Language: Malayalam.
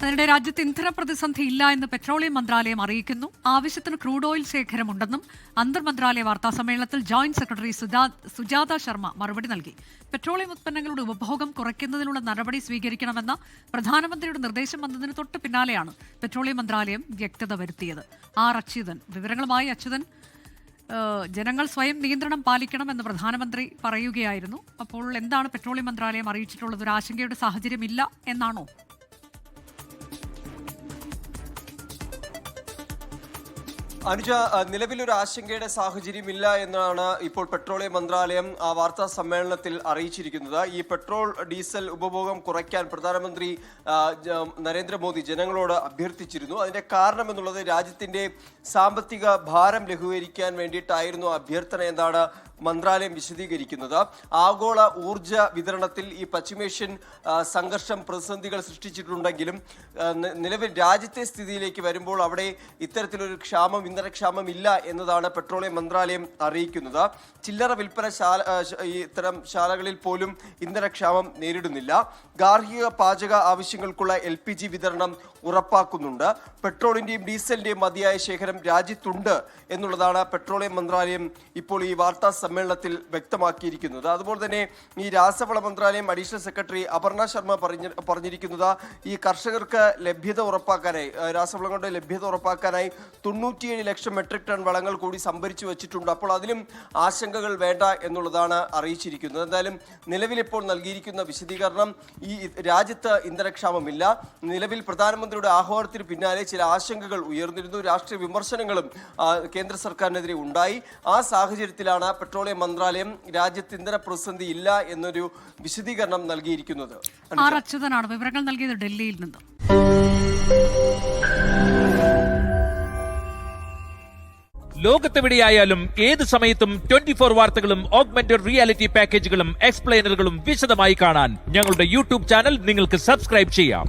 അതിനിടെ രാജ്യത്ത് ഇന്ധന പ്രതിസന്ധി ഇല്ല എന്ന് പെട്രോളിയം മന്ത്രാലയം അറിയിക്കുന്നു. ആവശ്യത്തിന് ക്രൂഡ് ഓയിൽ ശേഖരമുണ്ടെന്നും അന്തർമന്ത്രാലയ വാർത്താസമ്മേളനത്തിൽ ജോയിന്റ് സെക്രട്ടറി സുജാത ശർമ്മ മറുപടി നൽകി. പെട്രോളിയം ഉത്പന്നങ്ങളുടെ ഉപഭോഗം കുറയ്ക്കുന്നതിനുള്ള നടപടി സ്വീകരിക്കണമെന്ന പ്രധാനമന്ത്രിയുടെ നിർദ്ദേശം വന്നതിന് തൊട്ട് പിന്നാലെയാണ് പെട്രോളിയം മന്ത്രാലയം വ്യക്തത വരുത്തിയത്. അച്യുതൻ വിവരങ്ങളുമായി. അച്യുതൻ, ജനങ്ങൾ സ്വയം നിയന്ത്രണം പാലിക്കണമെന്ന് പ്രധാനമന്ത്രി പറയുകയായിരുന്നു. അപ്പോൾ എന്താണ് പെട്രോളിയം മന്ത്രാലയം അറിയിച്ചിട്ടുള്ളത്? ഒരു ആശങ്കയുടെ സാഹചര്യമില്ല എന്നാണോ? അനുജ, നിലവിലൊരു ആശങ്കയുടെ സാഹചര്യമില്ല എന്നാണ് ഇപ്പോൾ പെട്രോളിയം മന്ത്രാലയം വാർത്താ സമ്മേളനത്തിൽ അറിയിച്ചിരിക്കുന്നത്. ഈ പെട്രോൾ ഡീസൽ ഉപഭോഗം കുറയ്ക്കാൻ പ്രധാനമന്ത്രി നരേന്ദ്രമോദി ജനങ്ങളോട് അഭ്യർത്ഥിച്ചിരുന്നു. അതിന്റെ കാരണം എന്നുള്ളത് രാജ്യത്തിന്റെ സാമ്പത്തിക ഭാരം ലഘൂകരിക്കാൻ വേണ്ടിയിട്ടായിരുന്നു അഭ്യർത്ഥന എന്നാണ് മന്ത്രാലയം വിശദീകരിക്കുന്നത്. ആഗോള ഊർജ വിതരണത്തിൽ ഈ പശ്ചിമേഷ്യൻ സംഘർഷം പ്രതിസന്ധികൾ സൃഷ്ടിച്ചിട്ടുണ്ടെങ്കിലും നിലവിൽ രാജ്യത്തെ സ്ഥിതിയിലേക്ക് വരുമ്പോൾ അവിടെ ഇത്തരത്തിലൊരു ഇന്ധനക്ഷാമം ഇല്ല എന്നതാണ് പെട്രോളിയം മന്ത്രാലയം അറിയിക്കുന്നത്. ചില്ലറ വിൽപ്പന ഇത്തരം ശാലകളിൽ പോലും ഇന്ധനക്ഷാമം നേരിടുന്നില്ല. ഗാർഹിക പാചക ആവശ്യങ്ങൾക്കുള്ള LPG വിതരണം ഉറപ്പാക്കുന്നുണ്ട്. പെട്രോളിന്റെയും ഡീസലിന്റെയും മതിയായ ശേഖരം രാജ്യത്തുണ്ട് എന്നുള്ളതാണ് പെട്രോളിയം മന്ത്രാലയം ഇപ്പോൾ ഈ വാർത്താ സമ്മേളനത്തിൽ വ്യക്തമാക്കിയിരിക്കുന്നത്. അതുപോലെ തന്നെ ഈ രാസവള മന്ത്രാലയം അഡീഷണൽ സെക്രട്ടറി അപർണ ശർമ്മ പറഞ്ഞിരിക്കുന്നത് ഈ കർഷകർക്ക് ലഭ്യത ഉറപ്പാക്കാനായി, രാസവളങ്ങളുടെ ലഭ്യത ഉറപ്പാക്കാനായി 97 ലക്ഷം മെട്രിക് ടൺ വളങ്ങൾ കൂടി സംഭരിച്ചു വെച്ചിട്ടുണ്ട്. അപ്പോൾ അതിലും ആശങ്കകൾ വേണ്ട എന്നുള്ളതാണ് അറിയിച്ചിരിക്കുന്നത്. എന്തായാലും നിലവിലിപ്പോൾ നൽകിയിരിക്കുന്ന വിശദീകരണം, ഈ രാജ്യത്ത് ഇന്ധനക്ഷാമമില്ല. നിലവിൽ പ്രധാനമന്ത്രിയുടെ ആഹ്വാനത്തിന് പിന്നാലെ ചില ആശങ്കകൾ ഉയർന്നിരുന്നു. രാഷ്ട്രീയ വിമർശനങ്ങളും കേന്ദ്ര സർക്കാരിനെതിരെ ഉണ്ടായി. ആ സാഹചര്യത്തിലാണ് പെട്രോളിയം മന്ത്രാലയം രാജ്യത്ത് ഇന്ധന പ്രതിസന്ധി ഇല്ല എന്നൊരു വിശദീകരണം നൽകിയിരിക്കുന്നത്. അച്യുതനാണ് വിവരങ്ങൾ നൽകിയത് ഡൽഹിയിൽ നിന്ന്. ലോകത്തെവിടെയായാലും ഏത് സമയത്തും 24 വാർത്തകളും ഓഗ്മെന്റഡ് റിയാലിറ്റി പാക്കേജുകളും എക്സ്പ്ലെയിനറുകളും വിശദമായി കാണാൻ ഞങ്ങളുടെ യൂട്യൂബ് ചാനൽ നിങ്ങൾക്ക് സബ്സ്ക്രൈബ് ചെയ്യാം.